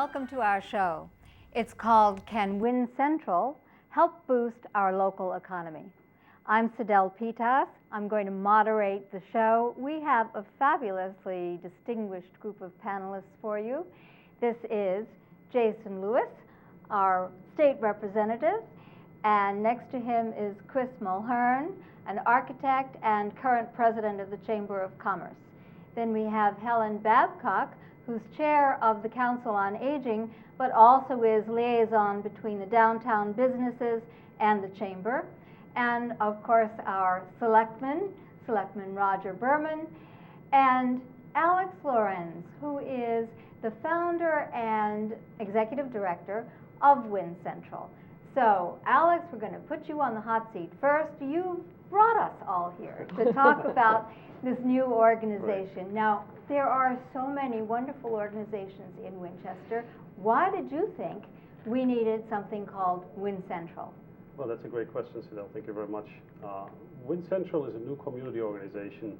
welcome to our show. It's called Can WinCentral Help Boost Our Local Economy? I'm Sidel Pitas. I'm going to moderate the show. We have a fabulously distinguished group of panelists for you. This is Jason Lewis, our state representative, and next to him is Chris Mulhern, an architect and current president of the Chamber of Commerce. Then we have Helen Babcock, who's chair of the Council on Aging, but also is liaison between the downtown businesses and the Chamber. And of course, our Selectman Roger Berman, and Alex Lorenz, who is the founder and executive director of WinCentral. So, Alex, we're going to put you on the hot seat. First, you brought us all here to talk about this new organization. Right. Now, there are so many wonderful organizations in Winchester. Why did you think we needed something called WinCentral? Well, that's a great question, Sidel. Thank you very much. WinCentral is a new community organization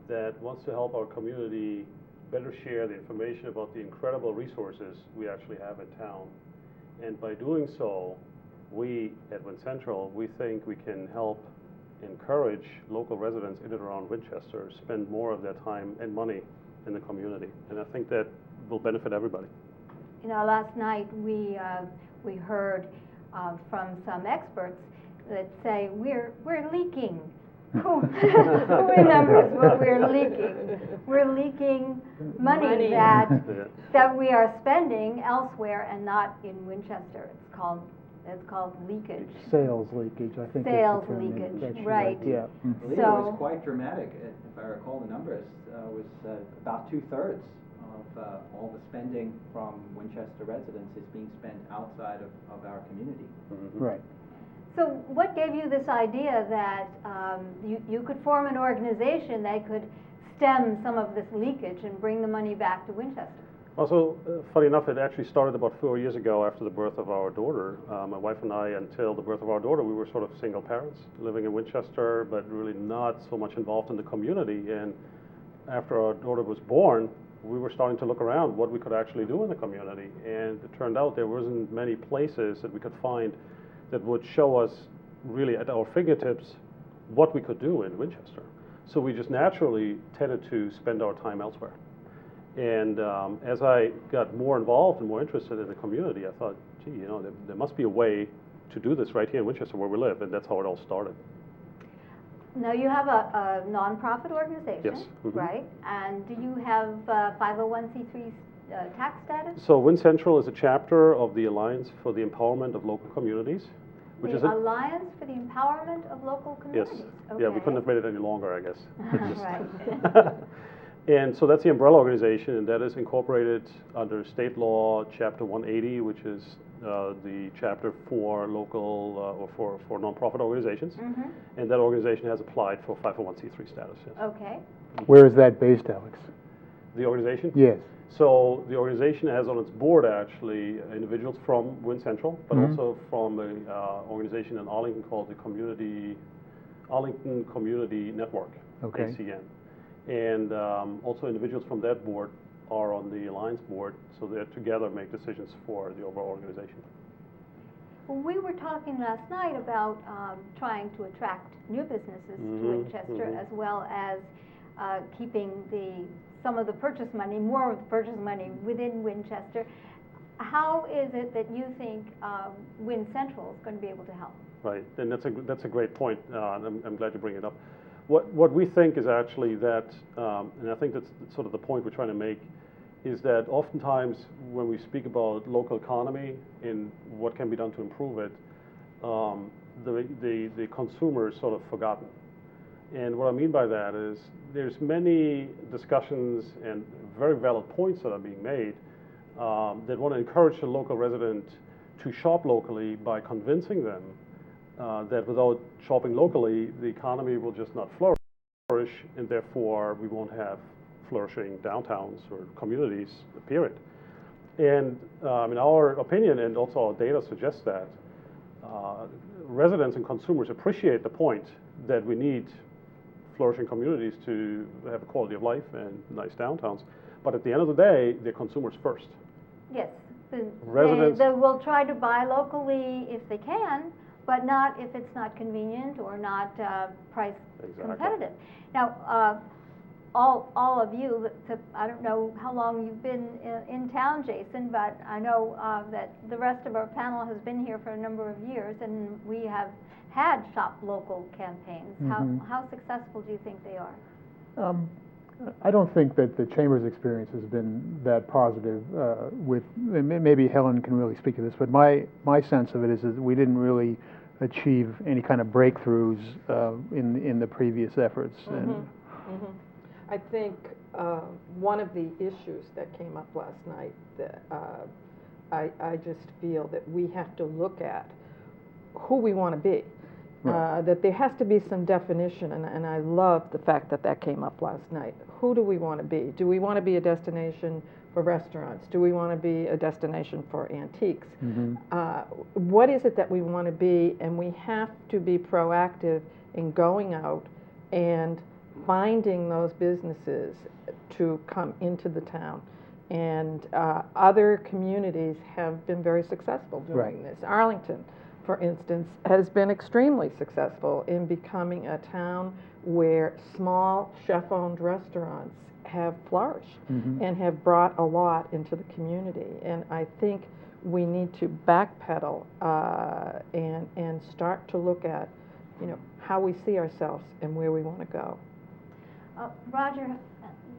that wants to help our community better share the information about the incredible resources we actually have in town. And by doing so, we at WinCentral, we think we can help encourage local residents in and around Winchester spend more of their time and money in the community. And I think that will benefit everybody. You know, last night we heard from some experts that say we're leaking. Who remembers what we're leaking? We're leaking money that we are spending elsewhere and not in Winchester. It's called leakage. Sales leakage, I think. Sales leakage, right. Yeah. I believe it was quite dramatic. If I recall the numbers, it was about 2/3 of all the spending from Winchester residents is being spent outside of our community. Mm-hmm. Right. So what gave you this idea that you could form an organization that could stem some of this leakage and bring the money back to Winchester? Also, funny enough, it actually started about 4 years ago after the birth of our daughter. My wife and I, until the birth of our daughter, we were sort of single parents living in Winchester, but really not so much involved in the community. And after our daughter was born, we were starting to look around what we could actually do in the community. And it turned out there wasn't many places that we could find that would show us really at our fingertips what we could do in Winchester. So we just naturally tended to spend our time elsewhere. And as I got more involved and more interested in the community, I thought, gee, you know, there must be a way to do this right here in Winchester where we live, and that's how it all started. Now, you have a nonprofit organization, yes. Mm-hmm. right? And do you have 501c3 tax status? So WinCentral is a chapter of the Alliance for the Empowerment of Local Communities. Which the is Alliance for the Empowerment of Local Communities? Yes. Okay. Yeah, we couldn't have made it any longer, I guess. Right. And so that's the umbrella organization, and that is incorporated under state law, Chapter 180, which is the chapter for local or for nonprofit organizations. Mm-hmm. And that organization has applied for 501c3 status. Yes. Okay. Where is that based, Alex? The organization? Yes. So the organization has on its board actually individuals from WinCentral, but mm-hmm. also from an organization in Arlington called the Arlington Community Network, okay. ACN. And also individuals from that board are on the Alliance board, so they together make decisions for the overall organization. Well, we were talking last night about trying to attract new businesses mm-hmm. to Winchester, mm-hmm. as well as keeping some of the purchase money, more of the purchase money within Winchester. How is it that you think WinCentral is going to be able to help? Right, and that's a great point. I'm glad you bring it up. What we think is actually that, and I think that's sort of the point we're trying to make, is that oftentimes when we speak about local economy and what can be done to improve it, the consumer is sort of forgotten. And what I mean by that is there's many discussions and very valid points that are being made that want to encourage the local resident to shop locally by convincing them that without shopping locally, the economy will just not flourish, and therefore we won't have flourishing downtowns or communities, period. And in our opinion, and also our data suggests that, residents and consumers appreciate the point that we need flourishing communities to have a quality of life and nice downtowns. But at the end of the day, they're consumers first. Yes, Residents- They will try to buy locally if they can, but not if it's not convenient or not price Exactly. competitive. Now, all of you, I don't know how long you've been in town, Jason, but I know that the rest of our panel has been here for a number of years, and we have had Shop Local campaigns. How successful do you think they are? I don't think that the Chamber's experience has been that positive with, maybe Helen can really speak to this, but my sense of it is that we didn't really achieve any kind of breakthroughs in the previous efforts. I think one of the issues that came up last night that I just feel that we have to look at who we want to be. Right. That there has to be some definition, and I love the fact that that came up last night. Who do we want to be? Do we want to be a destination for restaurants? Do we want to be a destination for antiques? What is it that we want to be? And we have to be proactive in going out and finding those businesses to come into the town. And other communities have been very successful doing this. Arlington, for instance, has been extremely successful in becoming a town where small chef-owned restaurants have flourished and have brought a lot into the community. And I think we need to backpedal and start to look at, how we see ourselves and where we want to go. Roger,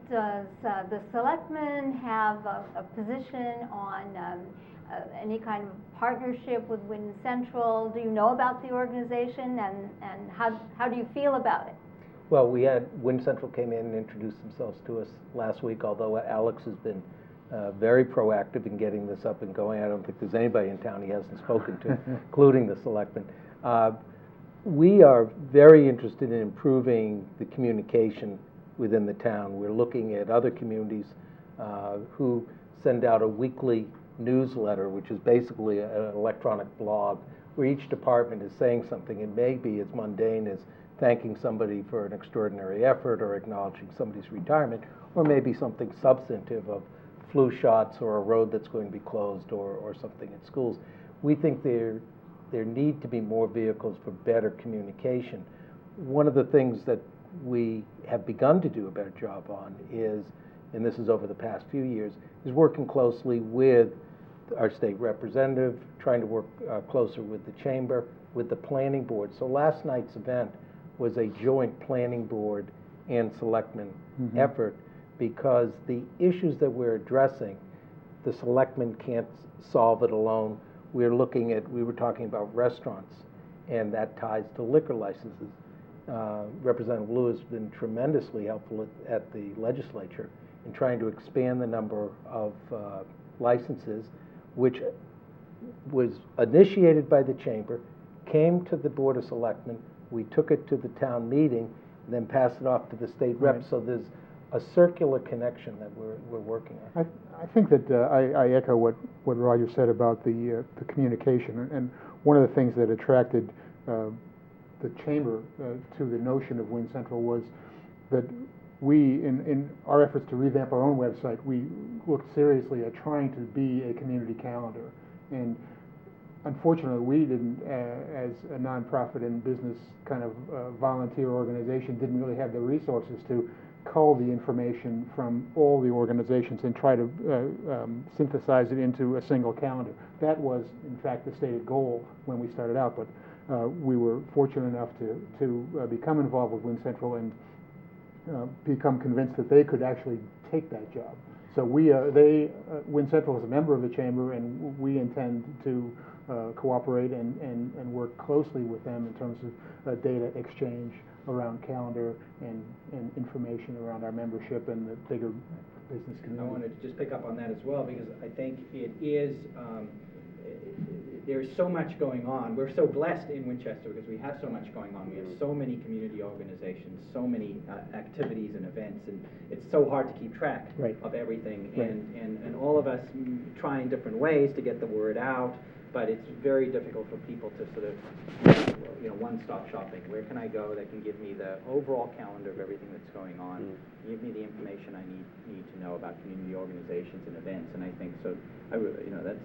does the selectmen have a position on any kind of partnership with WinCentral? Do you know about the organization, and how do you feel about it? Well, we had WinCentral came in and introduced themselves to us last week, although Alex has been very proactive in getting this up and going. I don't think there's anybody in town he hasn't spoken to, including the selectmen. We are very interested in improving the communication within the town. We're looking at other communities who send out a weekly newsletter, which is basically an electronic blog, where each department is saying something. It may be as mundane as thanking somebody for an extraordinary effort or acknowledging somebody's retirement, or maybe something substantive of flu shots or a road that's going to be closed or something at schools. We think there need to be more vehicles for better communication. One of the things that we have begun to do a better job on is, and this is over the past few years, is working closely with our state representative, trying to work closer with the chamber, with the planning board. So last night's event was a joint planning board and selectmen effort, because the issues that we're addressing, the selectmen can't solve it alone. We were talking about restaurants, and that ties to liquor licenses. Representative Lewis has been tremendously helpful at the legislature in trying to expand the number of licenses, which was initiated by the chamber, came to the Board of Selectmen, we took it to the town meeting, and then passed it off to the state rep. So there's a circular connection that we're working on. I think that I echo what Roger said about the communication. And one of the things that attracted the chamber to the notion of WinCentral was that we, in our efforts to revamp our own website, we looked seriously at trying to be a community calendar. And unfortunately, we didn't, as a nonprofit and business kind of volunteer organization, didn't really have the resources to cull the information from all the organizations and try to synthesize it into a single calendar. That was, in fact, the stated goal when we started out, but we were fortunate enough to become involved with WinCentral and become convinced that they could actually take that job. So WinCentral is a member of the chamber, and we intend to cooperate and work closely with them in terms of data exchange around calendar and information around our membership and the bigger business community. I wanted to just pick up on that as well, because I think it is, there's so much going on. We're so blessed in Winchester because we have so much going on. We have so many community organizations, so many activities and events, and it's so hard to keep track of everything. And all of us trying different ways to get the word out. but it's very difficult for people to sort of, one-stop shopping. Where can I go that can give me the overall calendar of everything that's going on, give me the information I need to know about community organizations and events, and I think so. That's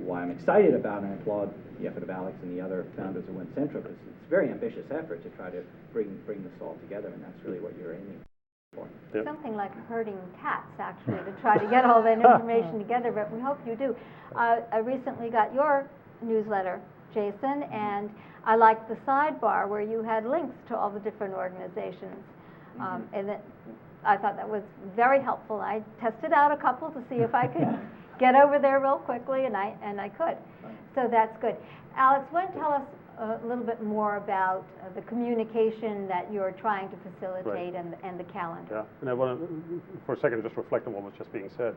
why I'm excited about and I applaud the effort of Alex and the other founders of WinCentral, because it's a very ambitious effort to try to bring this all together, and that's really what you're aiming for. Yep. Something like herding cats, actually, to try to get all that information together, but we hope you do. I recently got your newsletter, Jason, and I liked the sidebar where you had links to all the different organizations. And I thought that was very helpful. I tested out a couple to see if I could get over there real quickly, and I could. So that's good. Alex, why don't you tell us a little bit more about the communication that you're trying to facilitate, right, and the calendar. Yeah, and I want to, for a second, just reflect on what was just being said,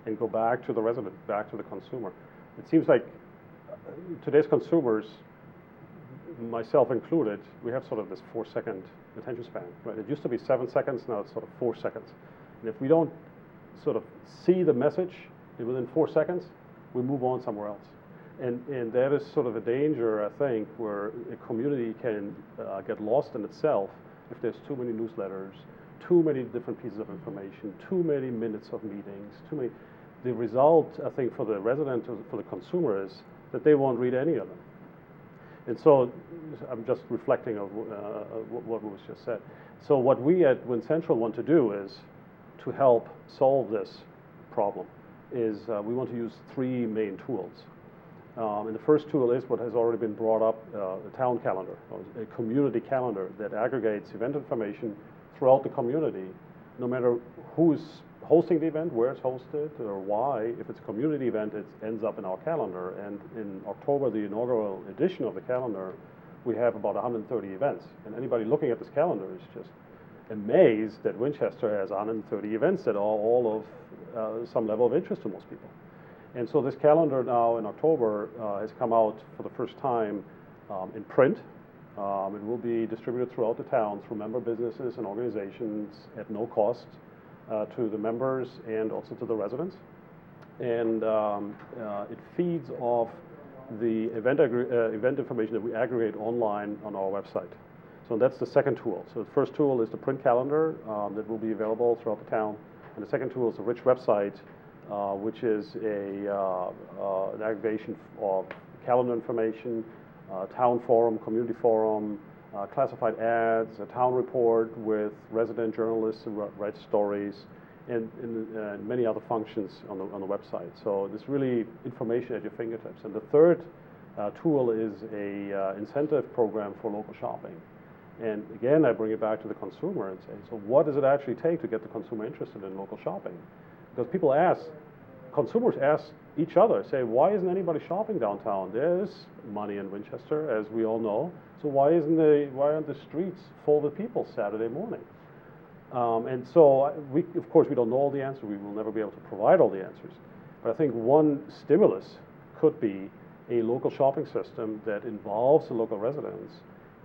and go back to the resident, back to the consumer. It seems like today's consumers, myself included, we have sort of this 4-second attention span, right? It used to be 7 seconds, now it's sort of 4 seconds. And if we don't sort of see the message within 4 seconds, we move on somewhere else. And that is sort of a danger, I think, where a community can get lost in itself if there's too many newsletters, too many different pieces of information, too many minutes of meetings, too many. The result, I think, for the resident, for the consumer, is that they won't read any of them. And so I'm just reflecting of what was just said. So what we at WinCentral want to do is to help solve this problem is we want to use 3 main tools. And the first tool is what has already been brought up, the town calendar, a community calendar that aggregates event information throughout the community, no matter who's hosting the event, where it's hosted, or why. If it's a community event, it ends up in our calendar. And in October, the inaugural edition of the calendar, we have about 130 events. And anybody looking at this calendar is just amazed that Winchester has 130 events that are all of some level of interest to most people. And so this calendar now in October has come out for the first time in print. It will be distributed throughout the town through member businesses and organizations at no cost to the members and also to the residents. And it feeds off the event information that we aggregate online on our website. So that's the second tool. So the first tool is the print calendar that will be available throughout the town. And the second tool is a rich website, which is an aggregation of calendar information, town forum, community forum, classified ads, a town report with resident journalists who write stories, and many other functions on the website. So there's really information at your fingertips. And the third tool is a incentive program for local shopping. And again, I bring it back to the consumer and say, so what does it actually take to get the consumer interested in local shopping? Because people ask, consumers ask each other, say, why isn't anybody shopping downtown? There's money in Winchester, as we all know. So why aren't the streets full with people Saturday morning? And so of course, we don't know all the answers. We will never be able to provide all the answers. But I think one stimulus could be a local shopping system that involves the local residents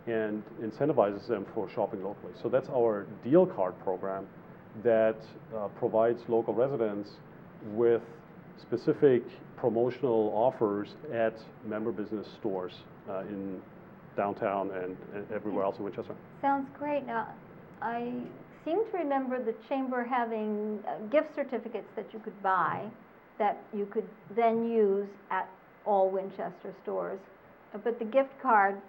and incentivizes them for shopping locally. So that's our deal card program that provides local residents with specific promotional offers at member business stores in downtown and everywhere else in Winchester. Sounds great. Now, I seem to remember the chamber having gift certificates that you could buy that you could then use at all Winchester stores. But the gift card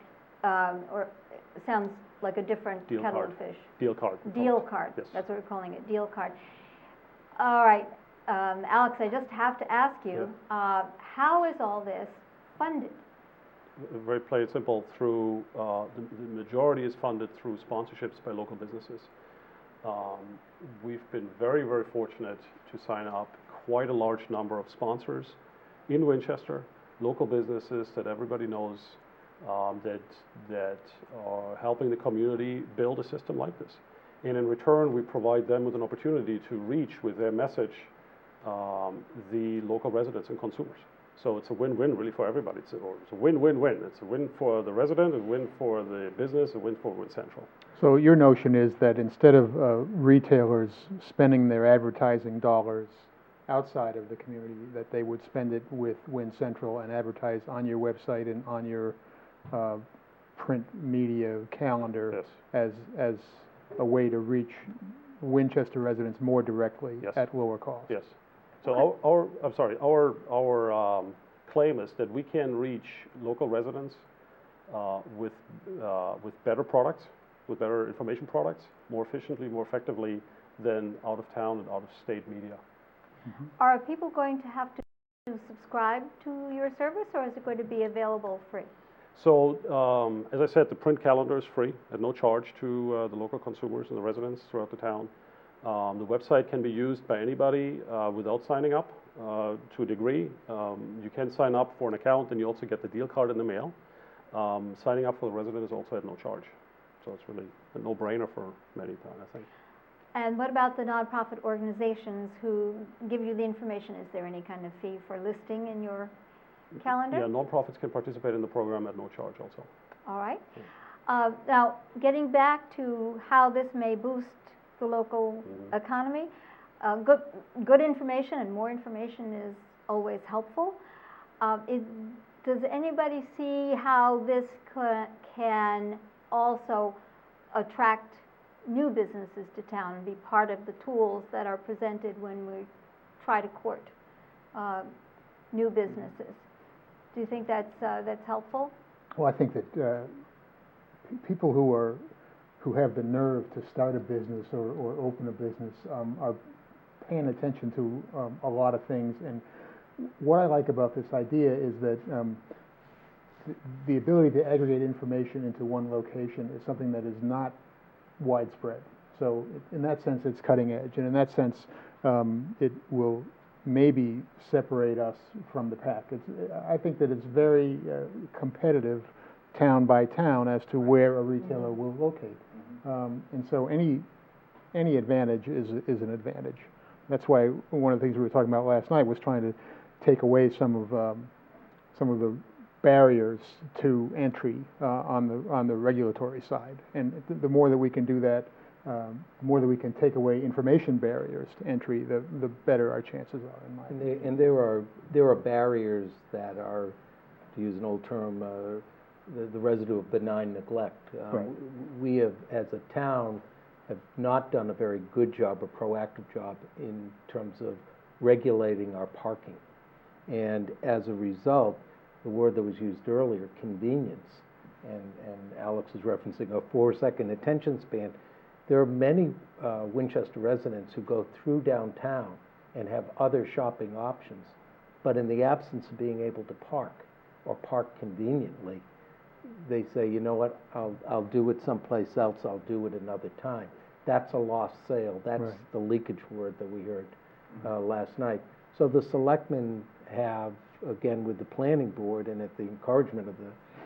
sounds like a different Deal kettle card. of fish. Deal card. Deal card. Yes. That's what we're calling it, deal card. All right, Alex, I just have to ask you, how is all this funded? Very plain and simple. Through the majority is funded through sponsorships by local businesses. We've been very, very fortunate to sign up quite a large number of sponsors in Winchester, local businesses that everybody knows that are helping the community build a system like this. And in return, we provide them with an opportunity to reach with their message the local residents and consumers. So it's a win-win really for everybody. It's a win-win-win. It's a win for the resident, a win for the business, a win for WinCentral. So your notion is that instead of retailers spending their advertising dollars outside of the community, that they would spend it with WinCentral and advertise on your website and on your print media calendar Yes. as a way to reach Winchester residents more directly Yes. at lower cost. Yes. So our claim is that we can reach local residents with better products, with better information products, more efficiently, more effectively than out of town and out of state media. Are people going to have to subscribe to your service, or is it going to be available free? So, as I said, the print calendar is free at no charge to the local consumers and the residents throughout the town. The website can be used by anybody without signing up to a degree. You can sign up for an account, and you also get the deal card in the mail. Signing up for the resident is also at no charge. So it's really a no-brainer for many, I think. And what about the nonprofit organizations who give you the information? Is there any kind of fee for listing in your calendar? Yeah, nonprofits can participate in the program at no charge also. All right. Now, getting back to how this may boost the local economy, good information and more information is always helpful. Does anybody see how this can also attract new businesses to town and be part of the tools that are presented when we try to court new businesses? Do you think that's helpful? Well, I think that people who have the nerve to start a business or open a business are paying attention to a lot of things. And what I like about this idea is that the ability to aggregate information into one location is something that is not widespread. So in that sense, it's cutting edge. And in that sense, it will maybe separate us from the pack. I think that it's very competitive town by town as to where a retailer will locate. And so any advantage is an advantage. That's why one of the things we were talking about last night was trying to take away some of the barriers to entry on the regulatory side. And the more that we can do that, the more that we can take away information barriers to entry, the better our chances are, in my opinion. And there are barriers that are, to use an old term, the residue of benign neglect. Right. We have, as a town, have not done a very good job, a proactive job, in terms of regulating our parking. And as a result, the word that was used earlier, convenience, and Alex was referencing a 4-second attention span. There are many Winchester residents who go through downtown and have other shopping options, but in the absence of being able to park or park conveniently, they say, you know what, I'll do it someplace else, I'll do it another time. That's a lost sale. That's Right. the leakage word that we heard last night. So the selectmen have, again, with the planning board and at the encouragement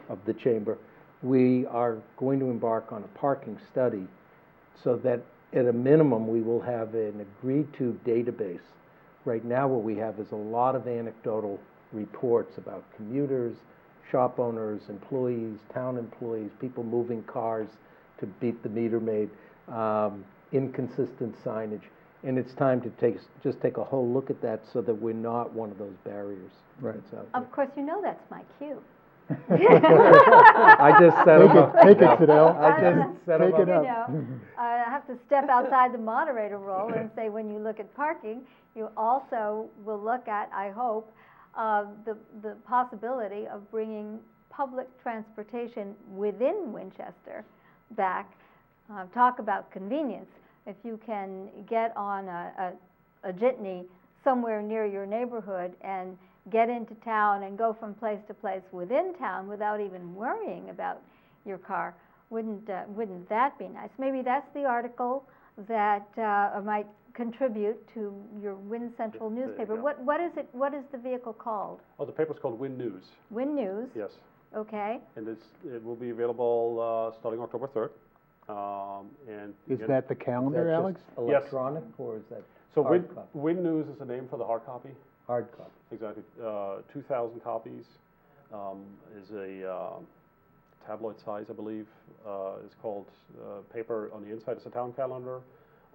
of the chamber, we are going to embark on a parking study so that at a minimum we will have an agreed to database. Right now what we have is a lot of anecdotal reports about commuters, shop owners, employees, town employees, people moving cars to beat the meter maid, inconsistent signage. And it's time to just take a whole look at that so that we're not one of those barriers. Right. That's out there. Of course, you know that's my cue. I just set them up. Take it, Fidel. I just set them Take it up. up. I have to step outside the moderator role and say, when you look at parking, you also will look at, I hope, the possibility of bringing public transportation within Winchester back. Talk about convenience. If you can get on a jitney somewhere near your neighborhood and get into town and go from place to place within town without even worrying about your car, wouldn't that be nice? Maybe that's the article that might contribute to your WinCentral newspaper. What is it? What is the vehicle called? Oh, the paper's called Win News. Win News. Yes. Okay. And it will be available starting October 3rd. And Is again, that the calendar, Is that Alex? just electronic, or is that so hard copy? Win News is the name for the hard copy. Hard copy. Exactly. 2,000 copies. Is a tabloid size, I believe. It's called paper. On the inside is a town calendar.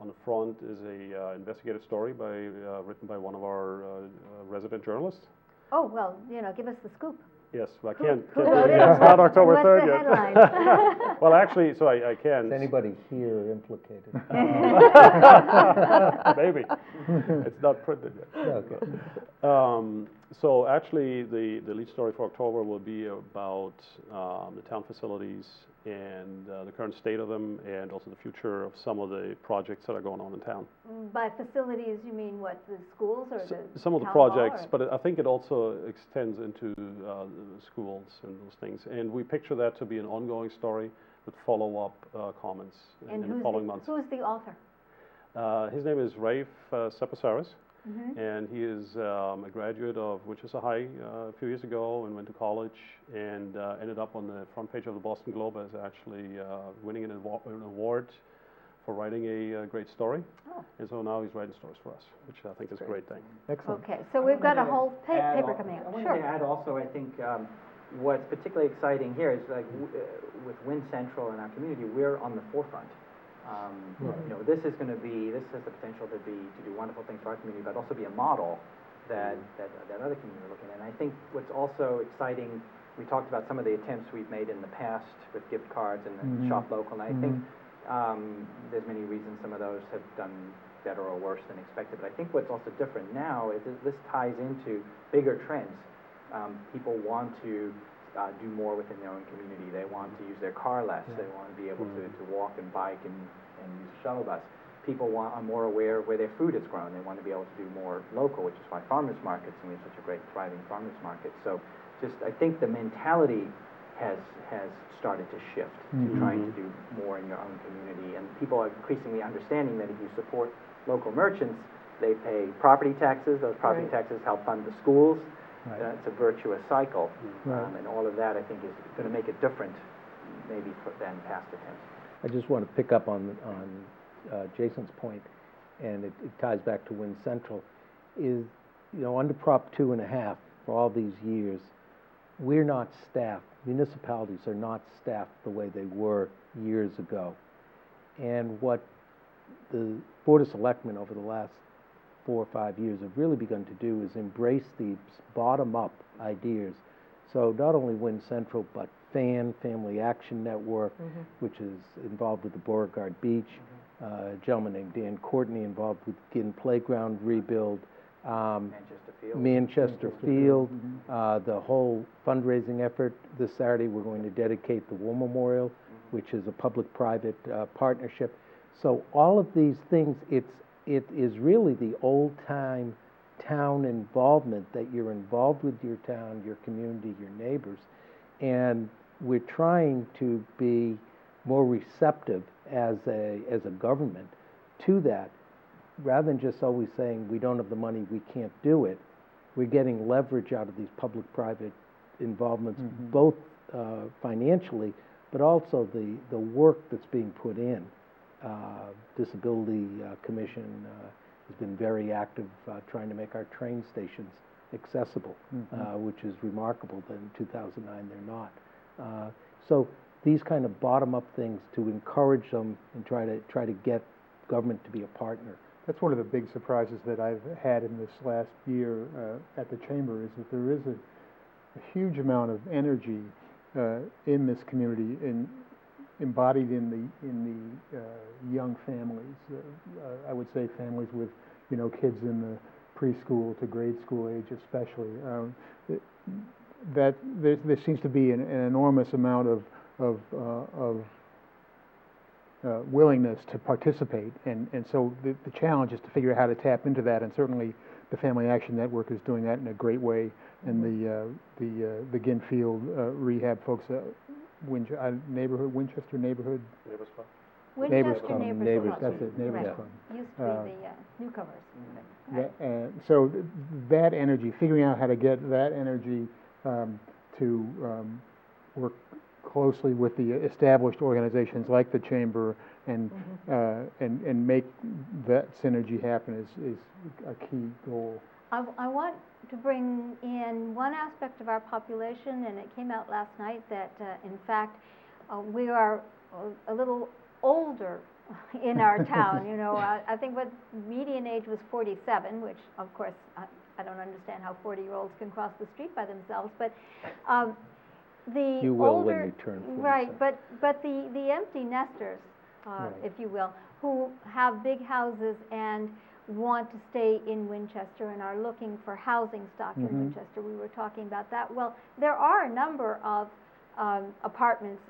On the front is a investigative story written by one of our resident journalists. Oh, well, give us the scoop. Yes, I Who- can't. who can't wrote do it? it. It's not October What's 3rd the yet. headline? Well, actually, so I can. Is anybody here implicated? Maybe. It's not printed yet. Okay. So actually, the lead story for October will be about the town facilities and the current state of them, and also the future of some of the projects that are going on in town. By facilities, you mean what, the schools or the Some of the town hall, projects, or- but I think it also extends into the schools and those things. And we picture that to be an ongoing story with follow-up comments And in the following months. who's the author? His name is Rafe Sepasaris. Mhm. And he is a graduate of Winchester High a few years ago and went to college and ended up on the front page of the Boston Globe as actually winning an award for writing a great story. Oh. And so now he's writing stories for us, which I think is a great thing. Excellent. Okay, so we've got a whole paper coming I out. wanted Sure. to add also, I think, what's particularly exciting here is like with WinCentral in our community, we're on the forefront. This is going to be, this has the potential to do wonderful things for our community, but also be a model that other communities are looking at. And I think what's also exciting, we talked about some of the attempts we've made in the past with gift cards and shop local, and I think there's many reasons some of those have done better or worse than expected. But I think what's also different now is that this ties into bigger trends. People want to do more within their own community. They want to use their car less. They want to be able to walk and bike and use a shuttle bus. People are more aware of where their food is grown. They want to be able to do more local, which is why farmers markets, and we have such a great thriving farmers market. So just, I think the mentality has started to shift to trying to do more in your own community. And people are increasingly understanding that if you support local merchants, they pay property taxes. Those property taxes help fund the schools. Right. It's a virtuous cycle. Right. And all of that, I think, is going to make it different maybe than past attempts. I just want to pick up on Jason's point, and it ties back to WinCentral, is, under Prop 2.5, for all these years, we're not staffed. Municipalities are not staffed the way they were years ago. And what the Board of Selectmen over the last 4 or 5 years have really begun to do is embrace these bottom-up ideas. So not only WinCentral, but Family Action Network, which is involved with the Beauregard Beach, a gentleman named Dan Courtney involved with Ginn Playground rebuild, Manchester Field, the whole fundraising effort. This Saturday we're going to dedicate the War Memorial, which is a public-private partnership. So all of these things, it is really the old-time town involvement, that you're involved with your town, your community, your neighbors. And we're trying to be more receptive as a government to that, rather than just always saying we don't have the money, we can't do it. We're getting leverage out of these public-private involvements, both financially, but also the work that's being put in. Disability Commission has been very active trying to make our train stations accessible, which is remarkable that in 2009 they're not. So these kind of bottom-up things to encourage them and try to get government to be a partner. That's one of the big surprises that I've had in this last year at the Chamber, is that there is a huge amount of energy in this community, embodied in the young families. I would say families with kids in the preschool to grade school age, especially. That there seems to be an enormous amount of willingness to participate, and so the challenge is to figure out how to tap into that, and certainly the Family Action Network is doing that in a great way, and the Ginn Field rehab folks, Winchester Neighborhood. Winchester Neighbors Club. Neighbors Club. That's it, Neighbors Right. Club. Used to be the newcomers. Right. So that energy, figuring out how to get that energy to work closely with the established organizations like the Chamber and make that synergy happen is a key goal. I want to bring in one aspect of our population, and it came out last night that in fact we are a little older in our town. You know, I think what median age was 47, which of course I don't understand how 40-year-olds can cross the street by themselves, but the You will when older, you turn 47. right, but the empty nesters, if you will, who have big houses and want to stay in Winchester and are looking for housing stock in Winchester. We were talking about that. Well, there are a number of apartments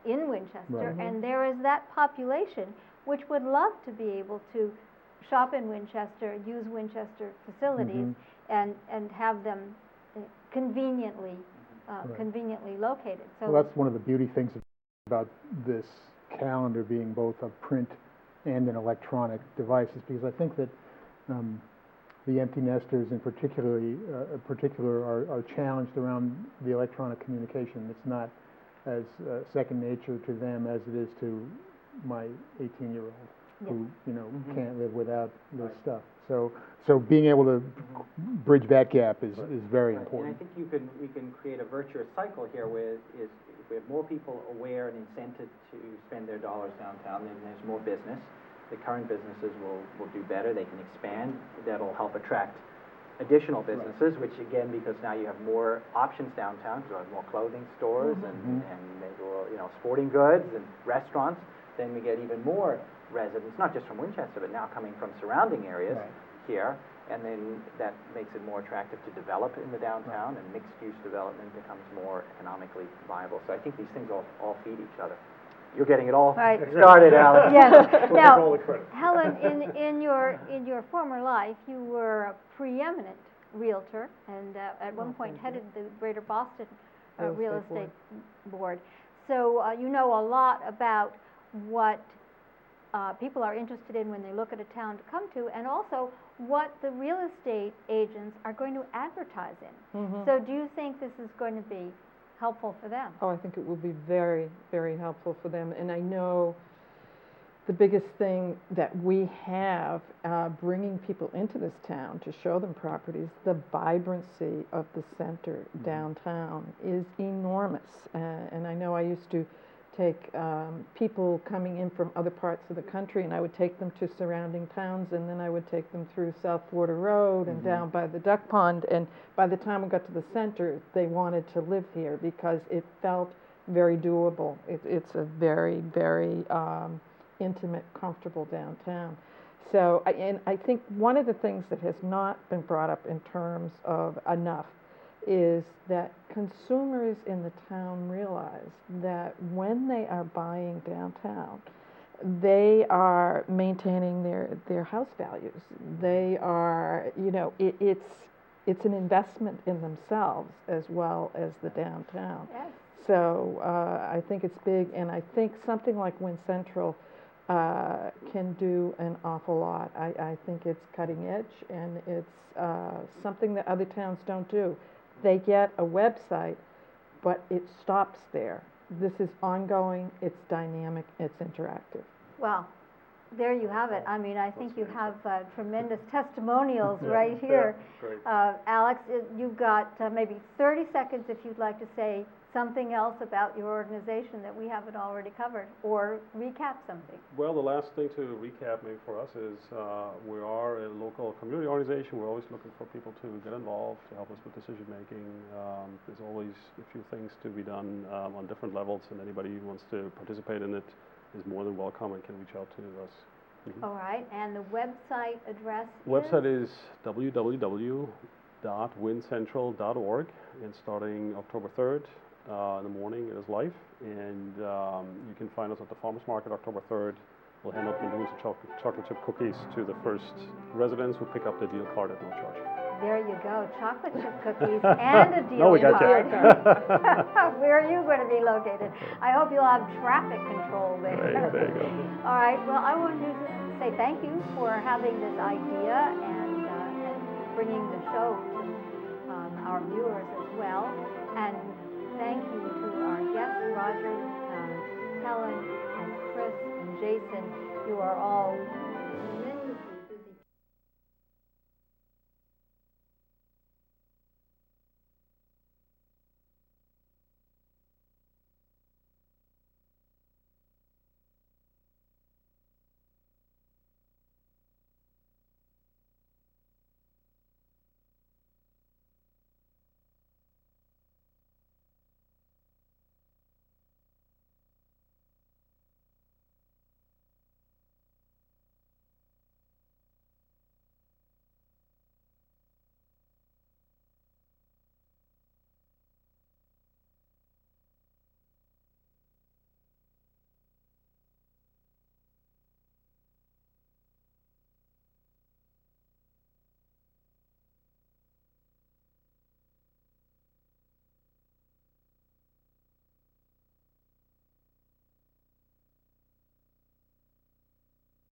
in Winchester, and there is that population which would love to be able to shop in Winchester, use Winchester facilities, and have them conveniently conveniently located. So well, that's one of the beauty things about this calendar being both a print and an electronic device, is because I think that the empty nesters in particular are challenged around the electronic communication. It's not as second nature to them as it is to my 18-year-old who, you know, can't live without this stuff. So being able to bridge that gap is very important. And I think we can create a virtuous cycle here where if we have more people aware and incented to spend their dollars downtown, then there's more business. The current businesses will do better. They can expand. That'll help attract additional businesses, which again, because now you have more options downtown, because you have more clothing stores and maybe, you know, sporting goods and restaurants, then we get even more residents, not just from Winchester, but now coming from surrounding areas here, and then that makes it more attractive to develop in the downtown, and mixed-use development becomes more economically viable. So I think these things all feed each other. You're getting it all started, Alex. Yes. We'll Now, take all the credit. Helen, in your former life, you were a preeminent realtor, and at one point headed the Greater Boston Real Estate Board. So you know a lot about what people are interested in when they look at a town to come to, and also what the real estate agents are going to advertise in. So do you think this is going to be helpful for them? Oh, I think it will be very, very helpful for them. And I know the biggest thing that we have bringing people into this town to show them properties, the vibrancy of the center downtown is enormous. And I know I used to take people coming in from other parts of the country, and I would take them to surrounding towns, and then I would take them through South Florida Road and down by the duck pond, and by the time we got to the center, they wanted to live here because it felt very doable. It's a very, very intimate, comfortable downtown. So, and I think one of the things that has not been brought up in terms of enough is that consumers in the town realize that when they are buying downtown, they are maintaining their house values. They are, you know, it's an investment in themselves as well as the downtown. Yes. So I think it's big, and I think something like WinCentral can do an awful lot. I think it's cutting edge, and it's something that other towns don't do. They get a website, but it stops there. This is ongoing, it's dynamic, it's interactive. Well, there you have it. I mean, I think you have tremendous testimonials right here. Great. Alex, you've got maybe 30 seconds if you'd like to say something else about your organization that we haven't already covered, or recap something. Well, the last thing to recap maybe for us is we are a local community organization. We're always looking for people to get involved, to help us with decision making. There's always a few things to be done on different levels, and anybody who wants to participate in it is more than welcome and can reach out to us. All right, and the website address Website is www.wincentral.org, and starting October 3rd in the morning it is live, and you can find us at the Farmers Market October 3rd. We'll hand out balloons and chocolate chip cookies to the first residents who pick up the deal card at no charge. There you go, chocolate chip cookies and a deal No, we got card. you. Where are you going to be located? I hope you'll have traffic control there. There you go. All right, well, I want to say thank you for having this idea and bringing the show to our viewers as well. And thank you to our guests, Roger, Helen, and Chris, and Jason. You are all